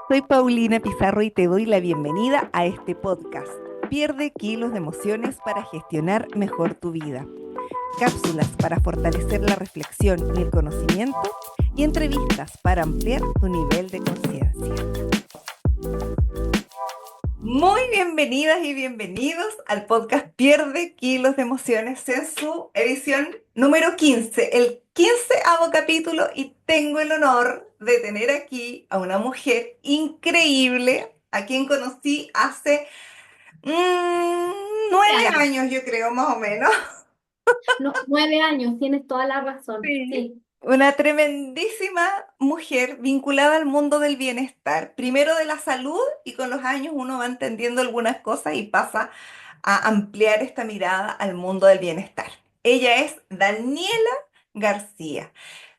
Soy Paulina Pizarro y te doy la bienvenida a este podcast. Pierde kilos de emociones para gestionar mejor tu vida. Cápsulas para fortalecer la reflexión y el conocimiento y entrevistas para ampliar tu nivel de conciencia. Muy bienvenidas y bienvenidos al podcast Pierde kilos de emociones en su edición número 15, el 15º capítulo, y tengo el honor de tener aquí a una mujer increíble a quien conocí hace 9 Años. años, yo creo, más o menos. No, 9 años, tienes toda la razón. Sí. Sí. Una tremendísima mujer vinculada al mundo del bienestar, primero de la salud, y con los años uno va entendiendo algunas cosas y pasa a ampliar esta mirada al mundo del bienestar. Ella es Daniela García,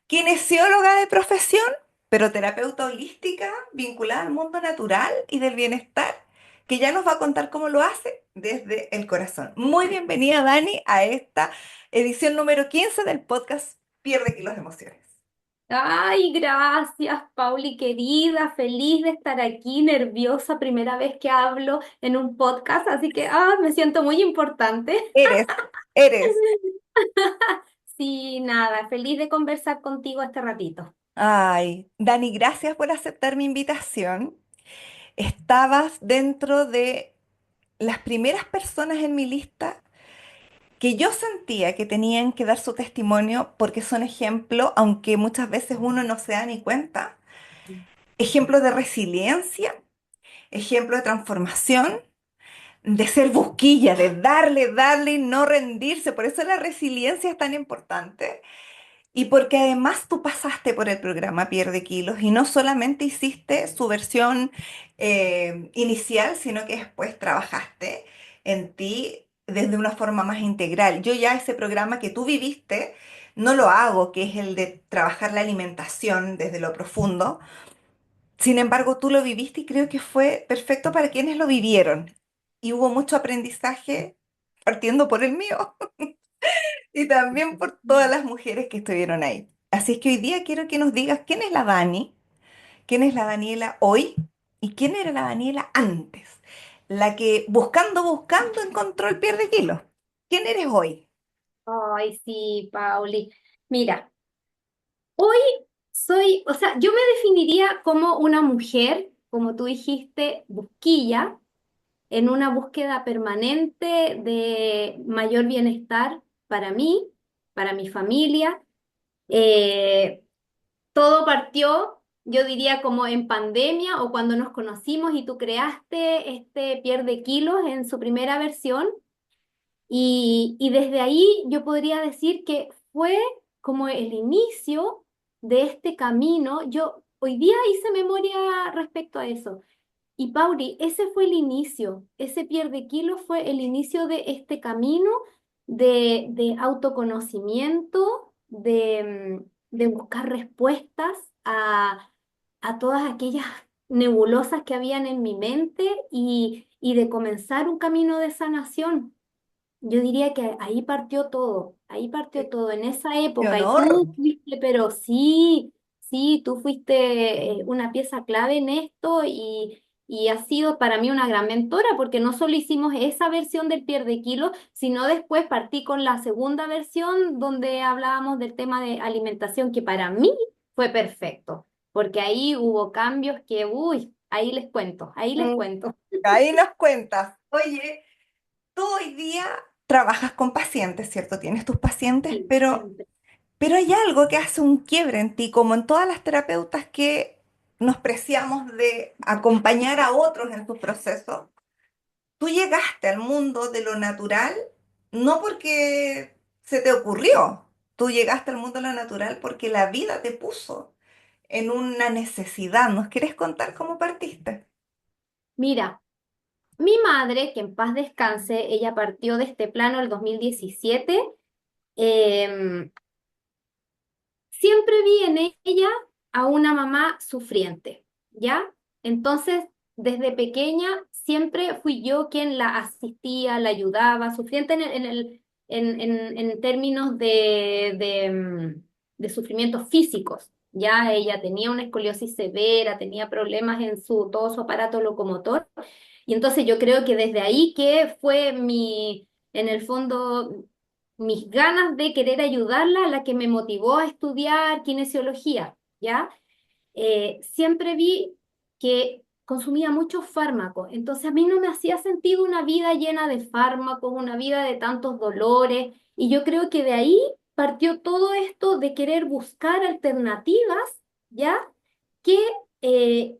kinesióloga de profesión, pero terapeuta holística vinculada al mundo natural y del bienestar, que ya nos va a contar cómo lo hace desde el corazón. Muy bienvenida, Dani, a esta edición número 15 del podcast Pierde kilos de emociones. Ay, gracias, Pauli, querida. Feliz de estar aquí, nerviosa, primera vez que hablo en un podcast, así que me siento muy importante. Eres, eres. Sí, nada, feliz de conversar contigo este ratito. Ay, Dani, gracias por aceptar mi invitación. Estabas dentro de las primeras personas en mi lista que yo sentía que tenían que dar su testimonio porque son ejemplos, aunque muchas veces uno no se da ni cuenta, ejemplos de resiliencia, ejemplos de transformación, de ser busquilla, de darle, darle y no rendirse. Por eso la resiliencia es tan importante. Y porque además tú pasaste por el programa Pierde Kilos y no solamente hiciste su versión inicial, sino que después trabajaste en ti desde una forma más integral. Yo ya ese programa que tú viviste no lo hago, que es el de trabajar la alimentación desde lo profundo. Sin embargo, tú lo viviste y creo que fue perfecto para quienes lo vivieron. Y hubo mucho aprendizaje partiendo por el mío. Y también por todas las mujeres que estuvieron ahí. Así es que hoy día quiero que nos digas quién es la Dani, quién es la Daniela hoy y quién era la Daniela antes. La que buscando, buscando encontró el pierde kilos. ¿Quién eres hoy? Ay, sí, Pauli. Mira, hoy soy, o sea, yo me definiría como una mujer, como tú dijiste, busquilla en una búsqueda permanente de mayor bienestar para mí, para mi familia. Eh, Todo partió, yo diría, como en pandemia o cuando nos conocimos y tú creaste este Pierde Kilos en su primera versión. Y desde ahí yo podría decir que fue como el inicio de este camino. Yo hoy día hice memoria respecto a eso. Y Pauli, ese fue el inicio, ese pierde kilos fue el inicio de este camino de autoconocimiento, de buscar respuestas a todas aquellas nebulosas que habían en mi mente y de comenzar un camino de sanación. Yo diría que ahí partió todo en esa ¡Qué época y honor! tú fuiste, pero sí, sí, tú fuiste una pieza clave en esto y has sido para mí una gran mentora porque no solo hicimos esa versión del pierde kilo, sino después partí con la segunda versión donde hablábamos del tema de alimentación que para mí fue perfecto, porque ahí hubo cambios que, uy, ahí les Mm, cuento. Ahí nos cuentas. Oye, tú hoy día trabajas con pacientes, ¿cierto? Tienes tus pacientes, Sí, siempre. pero hay algo que hace un quiebre en ti, como en todas las terapeutas que nos preciamos de acompañar a otros en sus procesos. Tú llegaste al mundo de lo natural no porque se te ocurrió, tú llegaste al mundo de lo natural porque la vida te puso en una necesidad. ¿Nos quieres contar cómo partiste? Mira. Mi madre, que en paz descanse, ella partió de este plano el 2017. em, Siempre vi en ella a una mamá sufriente, ¿ya? Entonces, desde pequeña, siempre fui yo quien la asistía, la ayudaba, sufriente en términos de sufrimientos físicos. Ya ella tenía una escoliosis severa, tenía problemas en todo su aparato locomotor. Y entonces yo creo que desde ahí que fue en el fondo, mis ganas de querer ayudarla la que me motivó a estudiar kinesiología, ¿ya? Siempre vi que consumía muchos fármacos, entonces a mí no me hacía sentido una vida llena de fármacos, una vida de tantos dolores, y yo creo que de ahí partió todo esto de querer buscar alternativas, ¿ya? Que eh,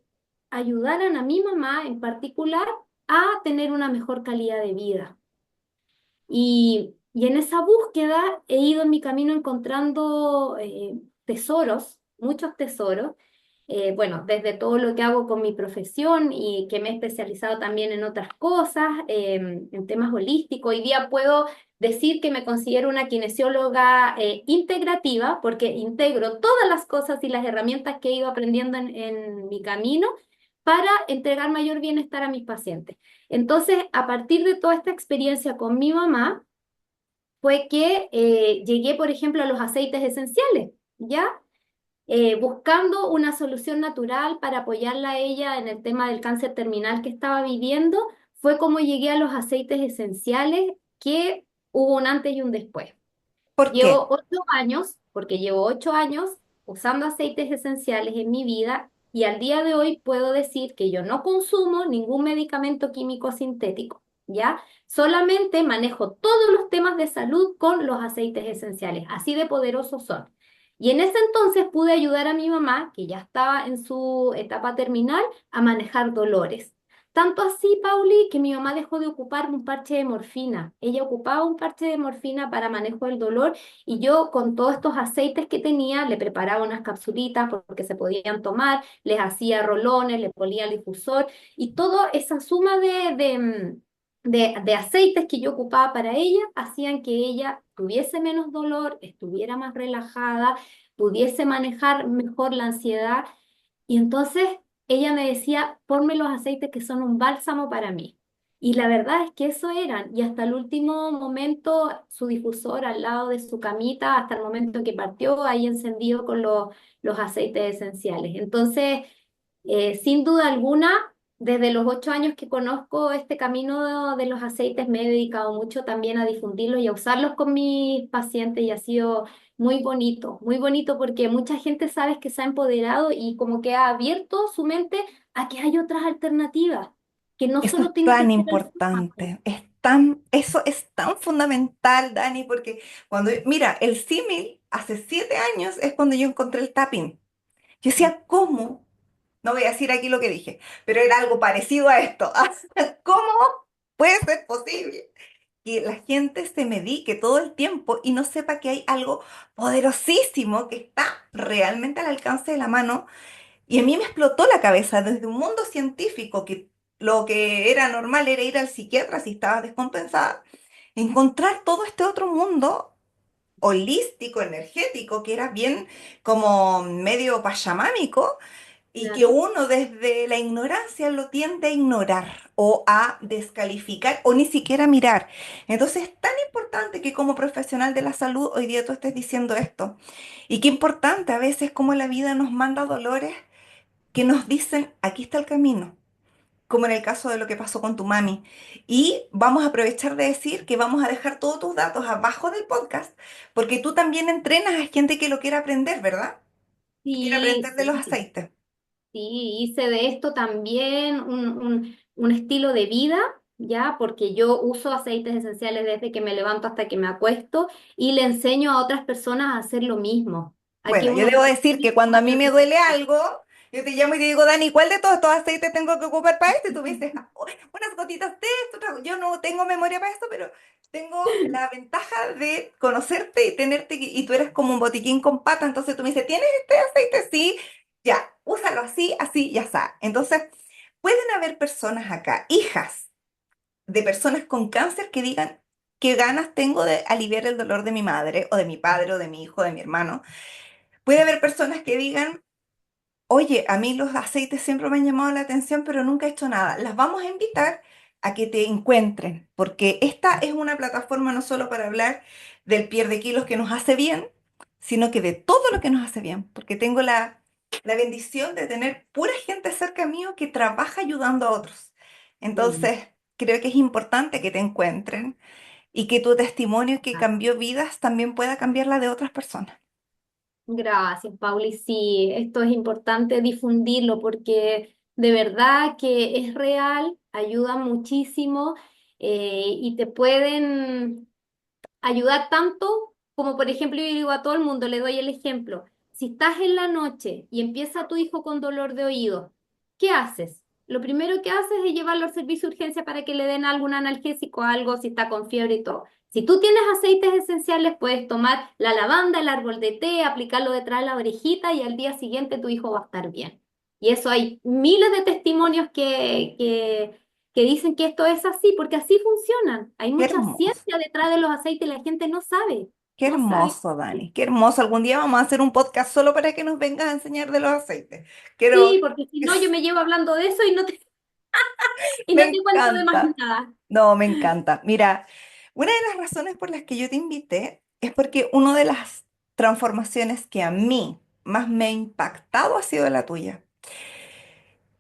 ayudaran a mi mamá en particular a tener una mejor calidad de vida. Y en esa búsqueda he ido en mi camino encontrando tesoros, muchos tesoros. Bueno, desde todo lo que hago con mi profesión y que me he especializado también en otras cosas, en temas holísticos. Hoy día puedo decir que me considero una kinesióloga integrativa porque integro todas las cosas y las herramientas que he ido aprendiendo en mi camino para entregar mayor bienestar a mis pacientes. Entonces, a partir de toda esta experiencia con mi mamá, fue que llegué, por ejemplo, a los aceites esenciales, ¿ya? Buscando una solución natural para apoyarla a ella en el tema del cáncer terminal que estaba viviendo, fue como llegué a los aceites esenciales, que hubo un antes y un después. ¿Por qué? Llevo 8 años, porque llevo 8 años usando aceites esenciales en mi vida y al día de hoy puedo decir que yo no consumo ningún medicamento químico sintético, ¿ya? Solamente manejo todos los temas de salud con los aceites esenciales, así de poderosos son. Y en ese entonces pude ayudar a mi mamá, que ya estaba en su etapa terminal, a manejar dolores. Tanto así, Pauli, que mi mamá dejó de ocupar un parche de morfina. Ella ocupaba un parche de morfina para manejo del dolor y yo con todos estos aceites que tenía le preparaba unas capsulitas porque se podían tomar, les hacía rolones, le ponía el difusor y toda esa suma de aceites que yo ocupaba para ella hacían que ella tuviese menos dolor, estuviera más relajada, pudiese manejar mejor la ansiedad y entonces ella me decía, ponme los aceites que son un bálsamo para mí. Y la verdad es que eso eran. Y hasta el último momento, su difusor al lado de su camita, hasta el momento en que partió, ahí encendido con los aceites esenciales. Entonces, sin duda alguna, desde los 8 años que conozco este camino de los aceites, me he dedicado mucho también a difundirlos y a usarlos con mis pacientes y ha sido muy bonito porque mucha gente sabe que se ha empoderado y como que ha abierto su mente a que hay otras alternativas, que no Eso es solo tiene que tan ser el fármaco. importante, eso es tan fundamental, Dani, porque mira, el símil hace 7 años es cuando yo encontré el tapping. Yo decía, ¿cómo? No voy a decir aquí lo que dije, pero era algo parecido a esto. ¿Cómo puede ser posible que la gente se medique todo el tiempo y no sepa que hay algo poderosísimo que está realmente al alcance de la mano? Y a mí me explotó la cabeza desde un mundo científico que lo que era normal era ir al psiquiatra si estabas descompensada, encontrar todo este otro mundo holístico, energético, que era bien como medio pachamámico y que Claro. uno desde la ignorancia lo tiende a ignorar o a descalificar o ni siquiera mirar. Entonces es tan importante que como profesional de la salud hoy día tú estés diciendo esto. Y qué importante a veces como la vida nos manda dolores que nos dicen, aquí está el camino, como en el caso de lo que pasó con tu mami. Y vamos a aprovechar de decir que vamos a dejar todos tus datos abajo del podcast, porque tú también entrenas a gente que lo quiera aprender, ¿verdad? Que quiera Sí, aprender de los sí. aceites. Sí, hice de esto también un estilo de vida, ¿ya? Porque yo uso aceites esenciales desde que me levanto hasta que me acuesto y le enseño a otras personas a hacer lo mismo, a que Bueno, yo uno debo pueda decir que vivir cuando a mí mayor me duele bienestar. algo, yo te llamo y te digo, Dani, ¿cuál de todos estos aceites tengo que ocupar para esto? Y tú me dices, "Ah, unas gotitas de esto, yo no tengo memoria para esto, pero tengo la ventaja de conocerte y tenerte, y tú eres como un botiquín con pata, entonces tú me dices, ¿tienes este aceite? Sí, ya, úsalo así, así, ya está. Entonces, pueden haber personas acá, hijas de personas con cáncer que digan, ¿qué ganas tengo de aliviar el dolor de mi madre o de mi padre o de mi hijo, de mi hermano? Puede haber personas que digan, oye, a mí los aceites siempre me han llamado la atención, pero nunca he hecho nada. Las vamos a invitar a que te encuentren, porque esta es una plataforma no solo para hablar del pierde kilos que nos hace bien, sino que de todo lo que nos hace bien, porque tengo la bendición de tener pura gente cerca mío que trabaja ayudando a otros. Mm. Entonces, creo que es importante que te encuentren y que tu testimonio que cambió vidas también pueda cambiar la de otras personas. Gracias, Pauli. Sí, esto es importante difundirlo porque de verdad que es real, ayuda muchísimo y te pueden ayudar tanto como, por ejemplo, yo digo a todo el mundo, le doy el ejemplo. Si estás en la noche y empieza tu hijo con dolor de oído, ¿qué haces? Lo primero que haces es llevarlo al servicio de urgencia para que le den algún analgésico, algo, si está con fiebre y todo. Si tú tienes aceites esenciales, puedes tomar la lavanda, el árbol de té, aplicarlo detrás de la orejita y al día siguiente tu hijo va a estar bien. Y eso hay miles de testimonios que dicen que esto es así, porque así funcionan. Hay Qué mucha hermoso, ciencia detrás de los aceites y la gente no sabe, qué no sabe. hermoso, Dani, qué hermoso. Algún día vamos a hacer un podcast solo para que nos vengas a enseñar de los aceites. Sí, Quiero, porque si no yo me llevo hablando de eso y y me no te cuento de más encanta. nada. No, me encanta. Mira, una de las razones por las que yo te invité es porque una de las transformaciones que a mí más me ha impactado ha sido la tuya.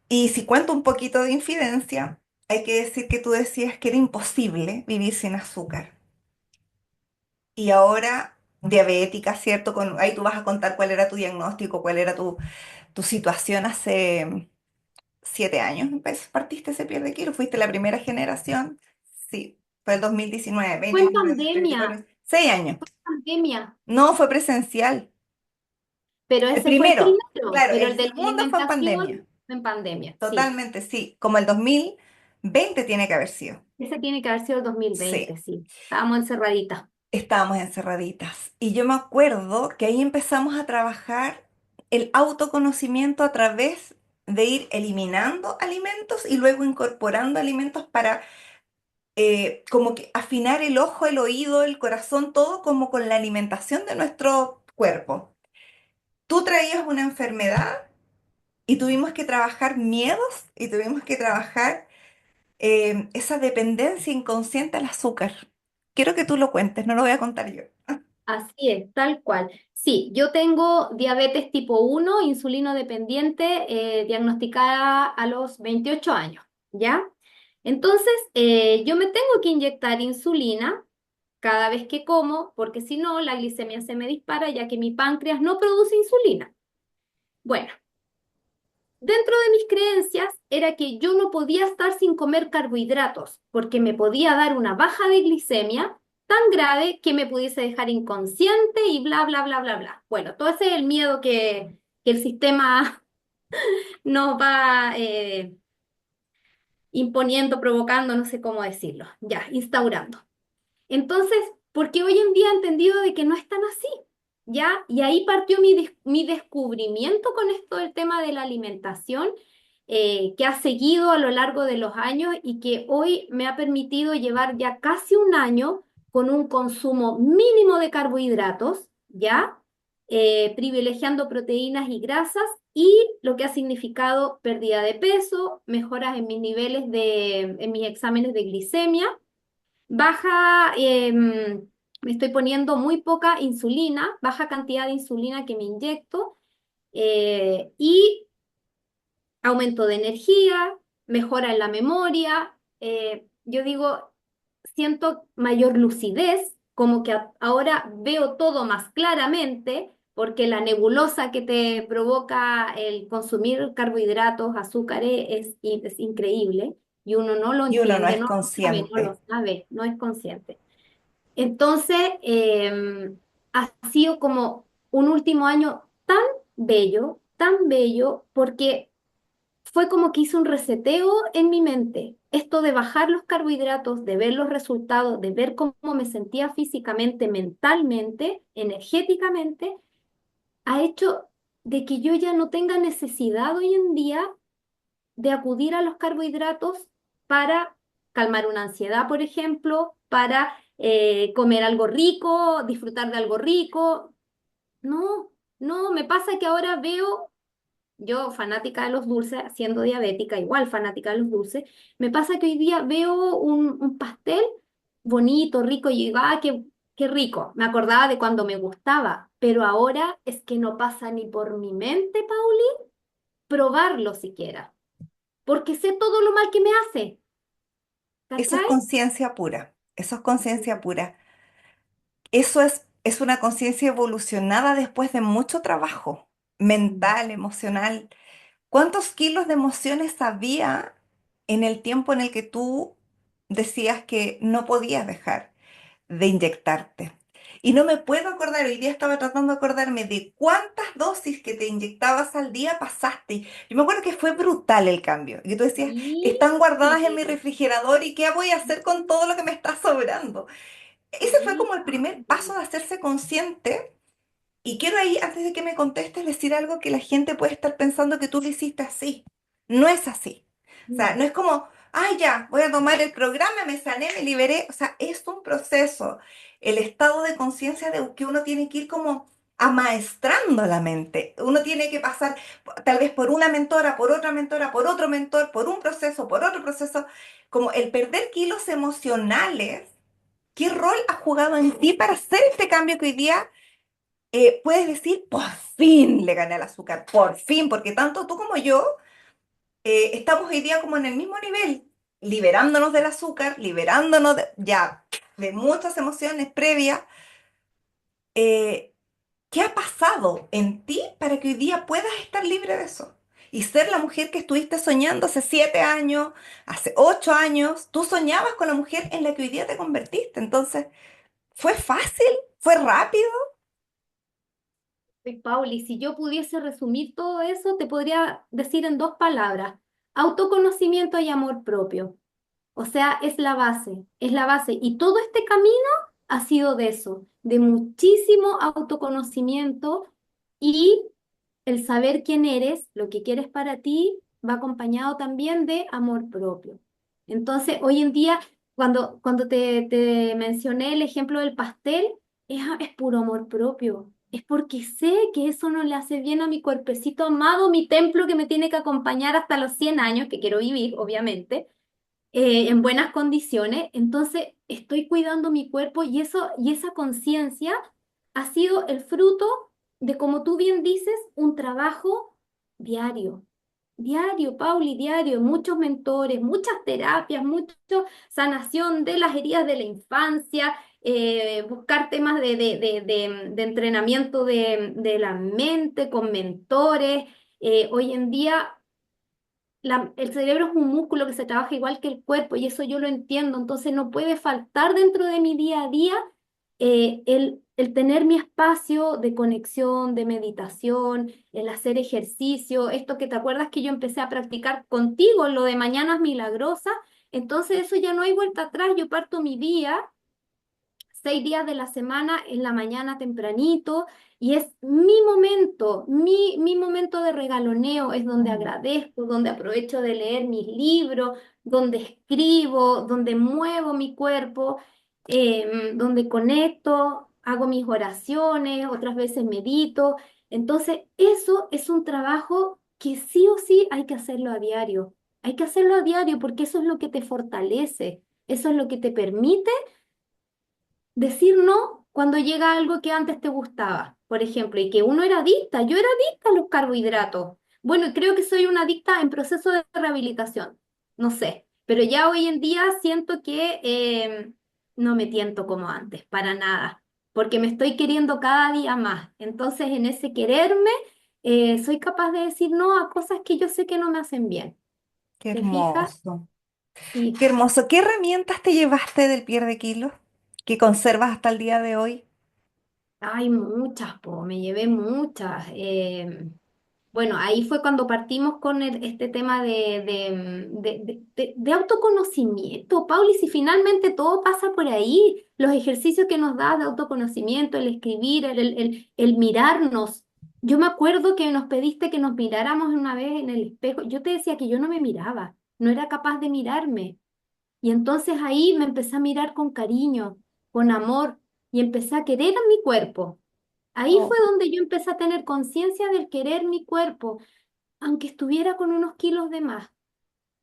Y si cuento un poquito de infidencia, hay que decir que tú decías que era imposible vivir sin azúcar. Y ahora diabética, ¿cierto? Ahí tú vas a contar cuál era tu diagnóstico, cuál era tu situación hace 7 años. Partiste ese pie de kilo, fuiste la primera generación. Sí, fue el 2019, Fue 20, en 21, 23, pandemia, 24, 6 años. pandemia, No fue presencial. pero El ese fue el primero, primero, claro, pero el el de la segundo fue en alimentación pandemia. fue en pandemia, sí. Totalmente, sí. Como el 2020 tiene que haber sido. Ese tiene que haber sido el 2020, Sí. sí. Estábamos encerraditas. Estábamos encerraditas. Y yo me acuerdo que ahí empezamos a trabajar el autoconocimiento a través de ir eliminando alimentos y luego incorporando alimentos para como que afinar el ojo, el oído, el corazón, todo como con la alimentación de nuestro cuerpo. Tú traías una enfermedad y tuvimos que trabajar miedos y tuvimos que trabajar esa dependencia inconsciente al azúcar. Quiero que tú lo cuentes, no lo voy a contar yo. Así es, tal cual. Sí, yo tengo diabetes tipo 1, insulino dependiente, diagnosticada a los 28 años, ¿ya? Entonces, yo me tengo que inyectar insulina cada vez que como, porque si no, la glicemia se me dispara, ya que mi páncreas no produce insulina. Bueno, dentro de mis creencias era que yo no podía estar sin comer carbohidratos, porque me podía dar una baja de glicemia tan grave que me pudiese dejar inconsciente y bla, bla, bla, bla, bla. Bueno, todo ese es el miedo que el sistema nos va imponiendo, provocando, no sé cómo decirlo, ya, instaurando. Entonces, porque hoy en día he entendido de que no es tan así, ¿ya? Y ahí partió mi descubrimiento con esto del tema de la alimentación, que ha seguido a lo largo de los años y que hoy me ha permitido llevar ya casi un año con un consumo mínimo de carbohidratos, ¿ya? Privilegiando proteínas y grasas y lo que ha significado pérdida de peso, mejoras en mis niveles en mis exámenes de glicemia baja, me estoy poniendo muy poca insulina, baja cantidad de insulina que me inyecto y aumento de energía, mejora en la memoria. Yo digo, siento mayor lucidez, como que ahora veo todo más claramente, porque la nebulosa que te provoca el consumir carbohidratos, azúcares, es increíble y uno no lo Y uno no entiende, es no lo sabe, no lo consciente. sabe, no es consciente. Entonces, ha sido como un último año tan bello, porque fue como que hice un reseteo en mi mente. Esto de bajar los carbohidratos, de ver los resultados, de ver cómo me sentía físicamente, mentalmente, energéticamente, ha hecho de que yo ya no tenga necesidad hoy en día de acudir a los carbohidratos para calmar una ansiedad, por ejemplo, para comer algo rico, disfrutar de algo rico. No, no, me pasa que ahora veo, yo fanática de los dulces, siendo diabética, igual fanática de los dulces, me pasa que hoy día veo un pastel bonito, rico, y digo, ah, qué qué rico. Me acordaba de cuando me gustaba, pero ahora es que no pasa ni por mi mente, Pauli, probarlo siquiera, porque sé todo lo mal que me hace, Eso es ¿cachai? conciencia pura, eso es conciencia pura. Eso es una conciencia evolucionada después de mucho trabajo Mm. mental, emocional. ¿Cuántos kilos de emociones había en el tiempo en el que tú decías que no podías dejar de inyectarte? Y no me puedo acordar, hoy día estaba tratando de acordarme de cuántas dosis que te inyectabas al día pasaste. Yo me acuerdo que fue brutal el cambio. Y tú decías, Sí, están guardadas en mi refrigerador y ¿qué voy a hacer con todo lo que me está sobrando? Ese fue sí, como el primer paso Pauli. de hacerse consciente. Y quiero ahí, antes de que me contestes, decir algo que la gente puede estar pensando que tú lo hiciste así. No es así. O sea, Mm. no es como, ay, ya, voy a tomar el programa, me sané, me liberé. O sea, es un proceso. El estado de conciencia de que uno tiene que ir como amaestrando la mente. Uno tiene que pasar tal vez por una mentora, por otra mentora, por otro mentor, por un proceso, por otro proceso. Como el perder kilos emocionales. ¿Qué rol ha jugado en ti para hacer este cambio que hoy día puedes decir, por fin le gané al azúcar, por fin, porque tanto tú como yo estamos hoy día como en el mismo nivel, liberándonos del azúcar, liberándonos ya de muchas emociones previas. eh, ¿Qué ha pasado en ti para que hoy día puedas estar libre de eso? Y ser la mujer que estuviste soñando hace 7 años, hace 8 años, tú soñabas con la mujer en la que hoy día te convertiste. Entonces, ¿fue fácil? ¿Fue rápido? Pauli, si yo pudiese resumir todo eso, te podría decir en dos palabras, autoconocimiento y amor propio. O sea, es la base, es la base. Y todo este camino ha sido de eso, de muchísimo autoconocimiento y el saber quién eres, lo que quieres para ti, va acompañado también de amor propio. Entonces, hoy en día, cuando te mencioné el ejemplo del pastel, es puro amor propio. Es porque sé que eso no le hace bien a mi cuerpecito amado, mi templo que me tiene que acompañar hasta los 100 años, que quiero vivir, obviamente en buenas condiciones, entonces estoy cuidando mi cuerpo y eso y esa conciencia ha sido el fruto de, como tú bien dices, un trabajo diario. Diario, Pauli, diario, muchos mentores, muchas terapias, mucha sanación de las heridas de la infancia, buscar temas de entrenamiento de la mente con mentores. Hoy en día el cerebro es un músculo que se trabaja igual que el cuerpo y eso yo lo entiendo, entonces no puede faltar dentro de mi día a día el tener mi espacio de conexión, de meditación, el hacer ejercicio, esto que te acuerdas que yo empecé a practicar contigo, lo de Mañanas Milagrosas, entonces eso ya no hay vuelta atrás, yo parto mi día 6 días de la semana en la mañana tempranito y es mi momento de regaloneo, es donde Mm. agradezco, donde aprovecho de leer mis libros, donde escribo, donde muevo mi cuerpo, donde conecto, hago mis oraciones, otras veces medito. Entonces, eso es un trabajo que sí o sí hay que hacerlo a diario. Hay que hacerlo a diario porque eso es lo que te fortalece, eso es lo que te permite decir no cuando llega algo que antes te gustaba, por ejemplo, y que uno era adicta, yo era adicta a los carbohidratos. Bueno, y creo que soy una adicta en proceso de rehabilitación, no sé, pero ya hoy en día siento que no me tiento como antes, para nada, porque me estoy queriendo cada día más. Entonces, en ese quererme, soy capaz de decir no a cosas que yo sé que no me hacen bien. Qué ¿Te fijas? hermoso. Sí. Qué hermoso. ¿Qué herramientas te llevaste del pierde kilos que conservas hasta el día de hoy? Hay muchas, me llevé muchas. Bueno, ahí fue cuando partimos con este tema de autoconocimiento, Pauli, si finalmente todo pasa por ahí, los ejercicios que nos da de autoconocimiento, el escribir, el mirarnos. Yo me acuerdo que nos pediste que nos miráramos una vez en el espejo. Yo te decía que yo no me miraba, no era capaz de mirarme. Y entonces ahí me empecé a mirar con cariño, con amor, y empecé a querer a mi cuerpo. Ahí Oh, fue donde yo empecé a tener conciencia del querer mi cuerpo, aunque estuviera con unos kilos de más.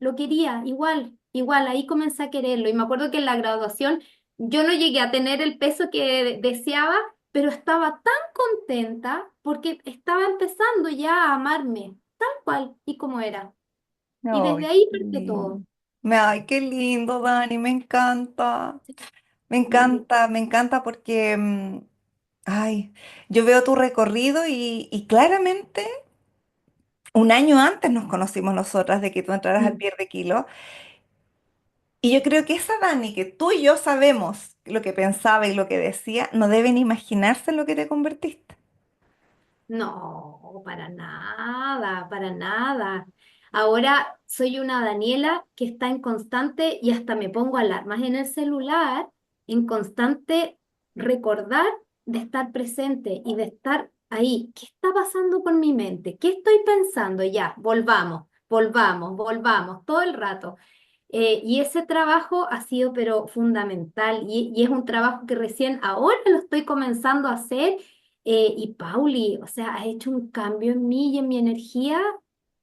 Lo quería igual, igual, ahí comencé a quererlo. Y me acuerdo que en la graduación Yo no llegué a tener el peso que deseaba, pero estaba tan contenta porque estaba empezando ya a amarme, tal cual y como era. Y desde Ay, ahí qué parte lindo. todo. Ay, qué lindo, Dani, me encanta. Sí. Me encanta porque, ay, yo veo tu recorrido y claramente un año antes nos conocimos nosotras de que tú entraras al Mm. Pierde Kilo. Y yo creo que esa Dani, que tú y yo sabemos lo que pensaba y lo que decía, no deben imaginarse en lo que te convertiste. No, para nada, para nada. Ahora soy una Daniela que está en constante y hasta me pongo alarmas en el celular, en constante recordar de estar presente y de estar ahí. ¿Qué está pasando con mi mente? ¿Qué estoy pensando? Ya, volvamos, volvamos, volvamos, todo el rato. Y ese trabajo ha sido pero fundamental y es un trabajo que recién ahora lo estoy comenzando a hacer. Y Pauli, o sea, ha hecho un cambio en mí y en mi energía,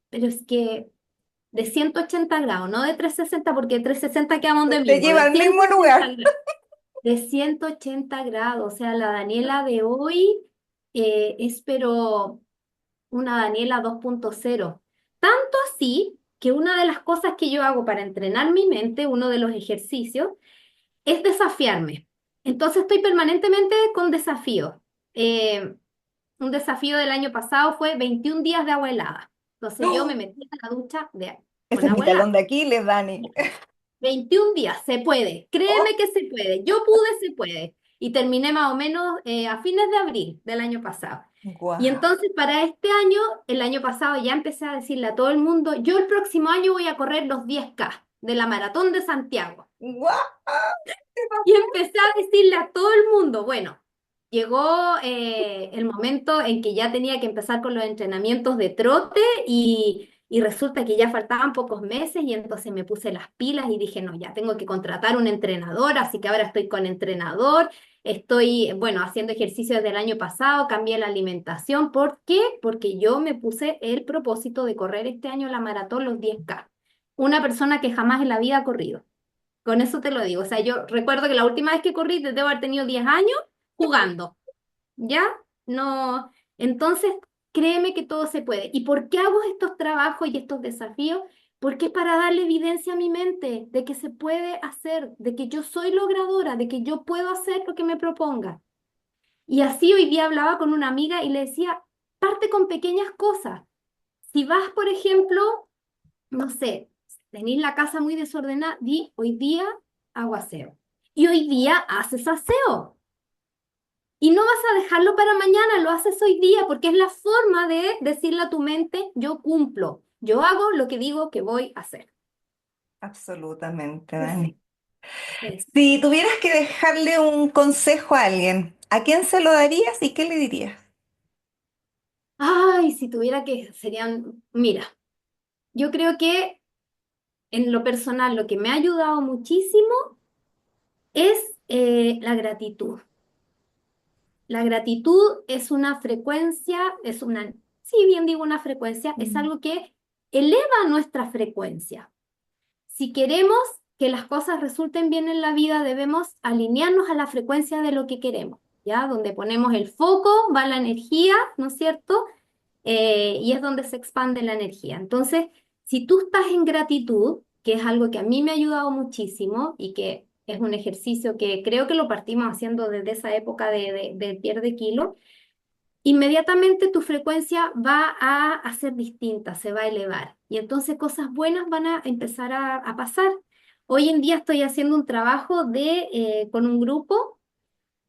pero es que de 180 grados, no de 360 porque de 360 quedamos donde Te mismo, lleva de al ciento mismo ochenta lugar. grados. De 180 grados, o sea, la Daniela de hoy es pero una Daniela 2.0. Tanto así que una de las cosas que yo hago para entrenar mi mente, uno de los ejercicios, es desafiarme. Entonces estoy permanentemente con desafíos. Eh, un desafío del año pasado fue 21 días de agua helada. Entonces yo me ¡No! metí en la ducha Ese con es mi agua talón helada. de Aquiles, Dani. 21 días, se puede. Oh, Créeme que se puede. Yo pude, se puede. Y terminé más o menos a fines de abril del año pasado. Y guau, entonces para este año, el año pasado ya empecé a decirle a todo el mundo, yo el próximo año voy a correr los 10K de la Maratón de Santiago. guau. Y empecé a decirle a todo el mundo, bueno, llegó el momento en que ya tenía que empezar con los entrenamientos de trote y resulta que ya faltaban pocos meses y entonces me puse las pilas y dije, no, ya tengo que contratar un entrenador, así que ahora estoy con entrenador, estoy, bueno, haciendo ejercicio desde el año pasado, cambié la alimentación. ¿Por qué? Porque yo me puse el propósito de correr este año la maratón, los 10K. Una persona que jamás en la vida ha corrido. Con eso te lo digo. O sea, yo recuerdo que la última vez que corrí, debo haber tenido 10 años jugando. ¿Ya? No. Entonces, créeme que todo se puede. ¿Y por qué hago estos trabajos y estos desafíos? Porque es para darle evidencia a mi mente de que se puede hacer, de que yo soy logradora, de que yo puedo hacer lo que me proponga. Y así hoy día hablaba con una amiga y le decía, parte con pequeñas cosas. Si vas, por ejemplo, no sé, tenéis la casa muy desordenada, di hoy día hago aseo. Y hoy día haces aseo. Y no vas a dejarlo para mañana, lo haces hoy día, porque es la forma de decirle a tu mente, yo cumplo, yo hago lo que digo que voy a hacer. Absolutamente, Eso, Dani. eso. Si tuvieras que dejarle un consejo a alguien, ¿a quién se lo darías y qué le dirías? Ay, si tuviera que, serían, mira, yo creo que en lo personal lo que me ha ayudado muchísimo es la gratitud. La gratitud es una frecuencia, es una, si bien digo una frecuencia, es Mm. algo que eleva nuestra frecuencia. Si queremos que las cosas resulten bien en la vida, debemos alinearnos a la frecuencia de lo que queremos, ¿ya? Donde ponemos el foco, va la energía, ¿no es cierto? Y es donde se expande la energía. Entonces, si tú estás en gratitud, que es algo que a mí me ha ayudado muchísimo y que es un ejercicio que creo que lo partimos haciendo desde esa época de pierde kilo, inmediatamente tu frecuencia va a ser distinta, se va a elevar. Y entonces cosas buenas van a empezar a pasar. Hoy en día estoy haciendo un trabajo con un grupo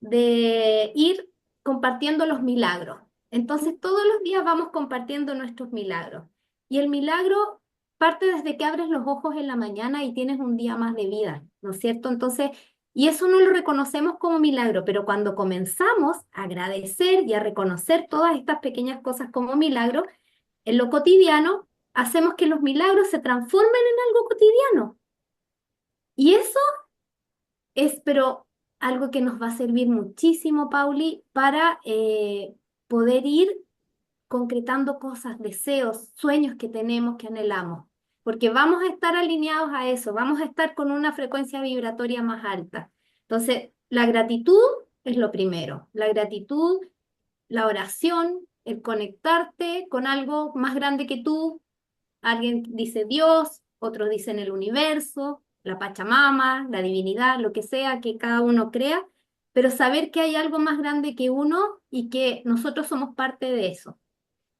de ir compartiendo los milagros. Entonces, todos los días vamos compartiendo nuestros milagros. Y el milagro parte desde que abres los ojos en la mañana y tienes un día más de vida, ¿no es cierto? Entonces, y eso no lo reconocemos como milagro, pero cuando comenzamos a agradecer y a reconocer todas estas pequeñas cosas como milagro, en lo cotidiano, hacemos que los milagros se transformen en algo cotidiano. Y eso es, pero algo que nos va a servir muchísimo, Pauli, para poder ir concretando cosas, deseos, sueños que tenemos, que anhelamos. Porque vamos a estar alineados a eso, vamos a estar con una frecuencia vibratoria más alta. Entonces, la gratitud es lo primero. La gratitud, la oración, el conectarte con algo más grande que tú. Alguien dice Dios, otros dicen el universo, la Pachamama, la divinidad, lo que sea que cada uno crea, pero saber que hay algo más grande que uno y que nosotros somos parte de eso.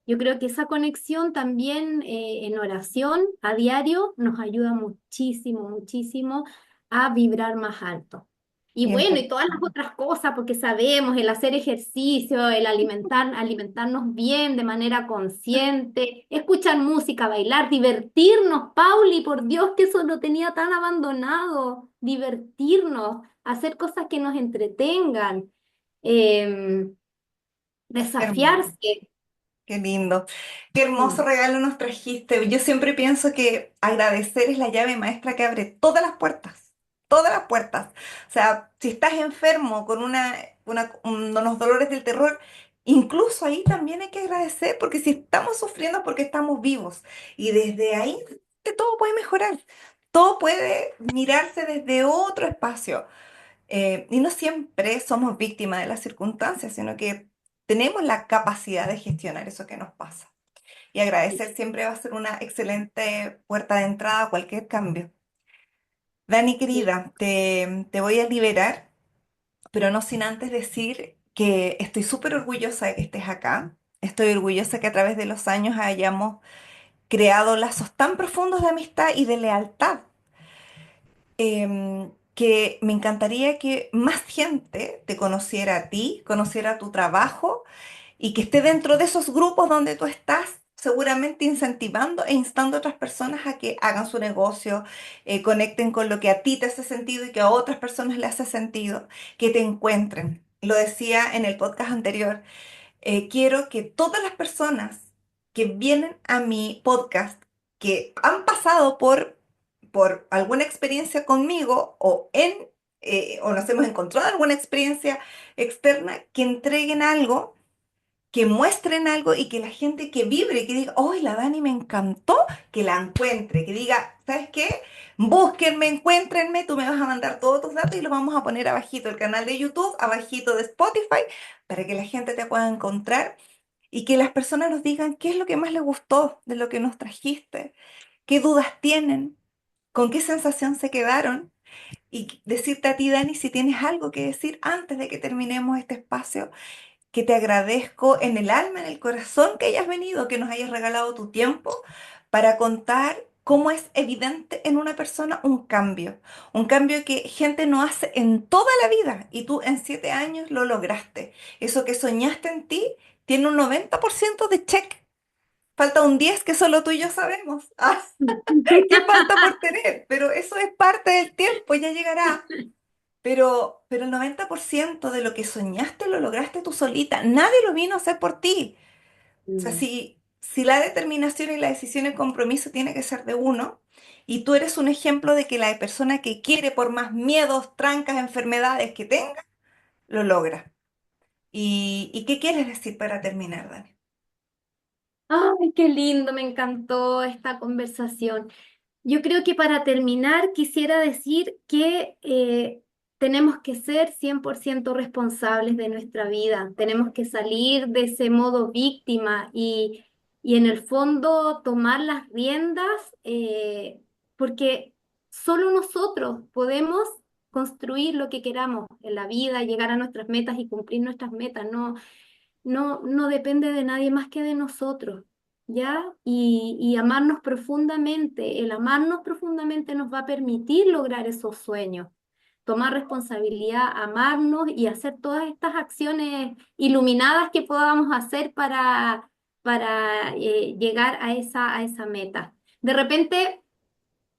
Yo creo que esa conexión también en oración a diario nos ayuda muchísimo, muchísimo a vibrar más alto. Y bueno, y 100%. todas las otras cosas, porque sabemos, el hacer ejercicio, el alimentarnos bien de manera consciente, escuchar música, bailar, divertirnos, Pauli, por Dios que eso lo tenía tan abandonado, divertirnos, hacer cosas que nos entretengan, em, Hermoso. desafiarse. Qué lindo. Qué hermoso Mm. regalo nos trajiste. Yo siempre pienso que agradecer es la llave maestra que abre todas las puertas. Todas las puertas. O sea, si estás enfermo con unos dolores del terror, incluso ahí también hay que agradecer, porque si estamos sufriendo es porque estamos vivos. Y desde ahí que todo puede mejorar. Todo puede mirarse desde otro espacio. Y no siempre somos víctimas de las circunstancias, sino que tenemos la capacidad de gestionar eso que nos pasa. Y agradecer siempre va a ser una excelente puerta de entrada a cualquier cambio. Dani, Sí. querida, te voy a liberar, pero no sin antes decir que estoy súper orgullosa de que estés acá. Estoy orgullosa que a través de los años hayamos creado lazos tan profundos de amistad y de lealtad, que me encantaría que más gente te conociera a ti, conociera tu trabajo y que esté dentro de esos grupos donde tú estás, seguramente incentivando e instando a otras personas a que hagan su negocio, conecten con lo que a ti te hace sentido y que a otras personas le hace sentido, que te encuentren. Lo decía en el podcast anterior, quiero que todas las personas que vienen a mi podcast, que han pasado por alguna experiencia conmigo o nos hemos encontrado en alguna experiencia externa, que entreguen algo, que muestren algo y que la gente que vibre, que diga, ¡oh, la Dani me encantó! Que la encuentre, que diga, ¿sabes qué? Búsquenme, encuéntrenme, tú me vas a mandar todos tus datos y los vamos a poner abajito el canal de YouTube, abajito de Spotify, para que la gente te pueda encontrar y que las personas nos digan qué es lo que más les gustó de lo que nos trajiste, qué dudas tienen, con qué sensación se quedaron y decirte a ti, Dani, si tienes algo que decir antes de que terminemos este espacio, que te agradezco en el alma, en el corazón que hayas venido, que nos hayas regalado tu tiempo para contar cómo es evidente en una persona un cambio que gente no hace en toda la vida y tú en 7 años lo lograste. Eso que soñaste en ti tiene un 90% de check. Falta un 10 que solo tú y yo sabemos. Ah, ¿qué falta por tener? Pero eso es parte del tiempo, ya llegará. Pero el 90% de lo que soñaste lo lograste tú solita. Nadie lo vino a hacer por ti. O sea, Mm. si la determinación y la decisión y el compromiso tiene que ser de uno, y tú eres un ejemplo de que la persona que quiere, por más miedos, trancas, enfermedades que tenga, lo logra. ¿Y qué quieres decir para terminar, Dani? Ay, qué lindo, me encantó esta conversación. Yo creo que para terminar quisiera decir que tenemos que ser 100% responsables de nuestra vida, tenemos que salir de ese modo víctima y en el fondo tomar las riendas porque solo nosotros podemos construir lo que queramos en la vida, llegar a nuestras metas y cumplir nuestras metas. No depende de nadie más que de nosotros, ¿ya? Y amarnos profundamente, el amarnos profundamente nos va a permitir lograr esos sueños, tomar responsabilidad, amarnos y hacer todas estas acciones iluminadas que podamos hacer para llegar a esa meta. De repente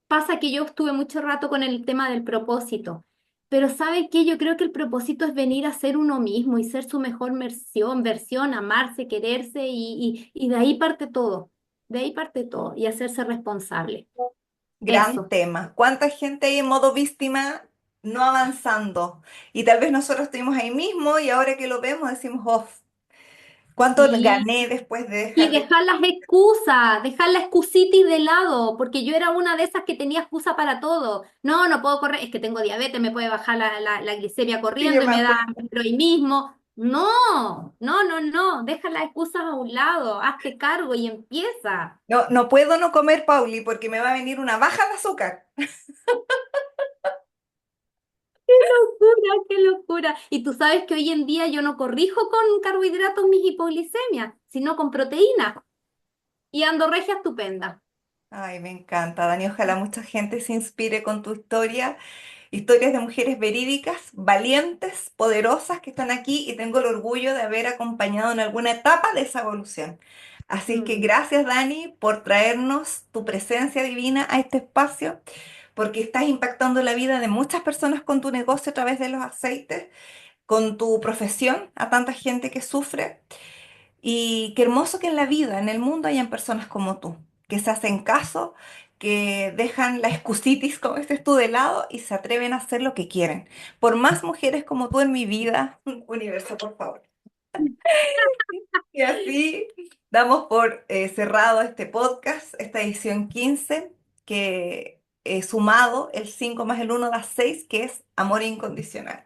pasa que yo estuve mucho rato con el tema del propósito, pero ¿sabe qué? Yo creo que el propósito es venir a ser uno mismo y ser su mejor versión, amarse, quererse y de ahí parte todo, de ahí parte todo y hacerse responsable. Gran Eso. tema. ¿Cuánta gente hay en modo víctima no avanzando? Y tal vez nosotros estuvimos ahí mismo y ahora que lo vemos decimos, oh. ¿Cuánto Sí. gané después de Y dejar de... dejar las excusas, dejar la excusitis de lado, porque yo era una de esas que tenía excusa para todo. No, no puedo correr, es que tengo diabetes, me puede bajar la glicemia Sí, yo corriendo y me me da acuerdo. hoy mismo. No, no, no, no, deja las excusas a un lado, hazte cargo y empieza. No, no puedo no comer, Pauli, porque me va a venir una baja de azúcar. Locura, qué locura. Y tú sabes que hoy en día yo no corrijo con carbohidratos mis hipoglicemias, sino con proteínas. Y ando regia estupenda. Ay, me encanta, Dani. Ojalá mucha gente se inspire con tu historia. Historias de mujeres verídicas, valientes, poderosas que están aquí y tengo el orgullo de haber acompañado en alguna etapa de esa evolución. Así es que Mm, gracias, Dani, por traernos tu presencia divina a este espacio, porque estás impactando la vida de muchas personas con tu negocio a través de los aceites, con tu profesión, a tanta gente que sufre. Y qué hermoso que en la vida, en el mundo, hayan personas como tú, que se hacen caso, que dejan la excusitis, como dices tú, de lado y se atreven a hacer lo que quieren. Por más mujeres como tú en mi vida, universo, por favor. Y así damos por cerrado este podcast, esta edición 15 que sumado el 5 más el 1 da 6 que es amor incondicional.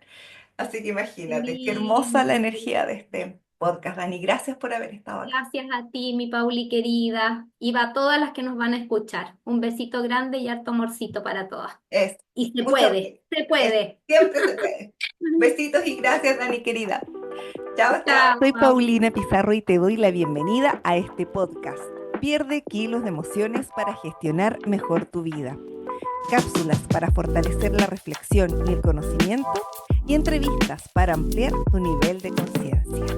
Así que qué imagínate, qué hermosa la lindo. energía de este podcast, Dani. Gracias por haber estado acá. Gracias a ti, mi Pauli querida, y va a todas las que nos van a escuchar. Un besito grande y harto amorcito para todas. Es Y mucho, se es, puede. siempre se puede. Besitos y gracias, Dani, querida. Chao, chao. Chao, Soy Pauli. Paulina Pizarro y te doy la bienvenida a este podcast. Pierde kilos de emociones para gestionar mejor tu vida. Cápsulas para fortalecer la reflexión y el conocimiento y entrevistas para ampliar tu nivel de conciencia.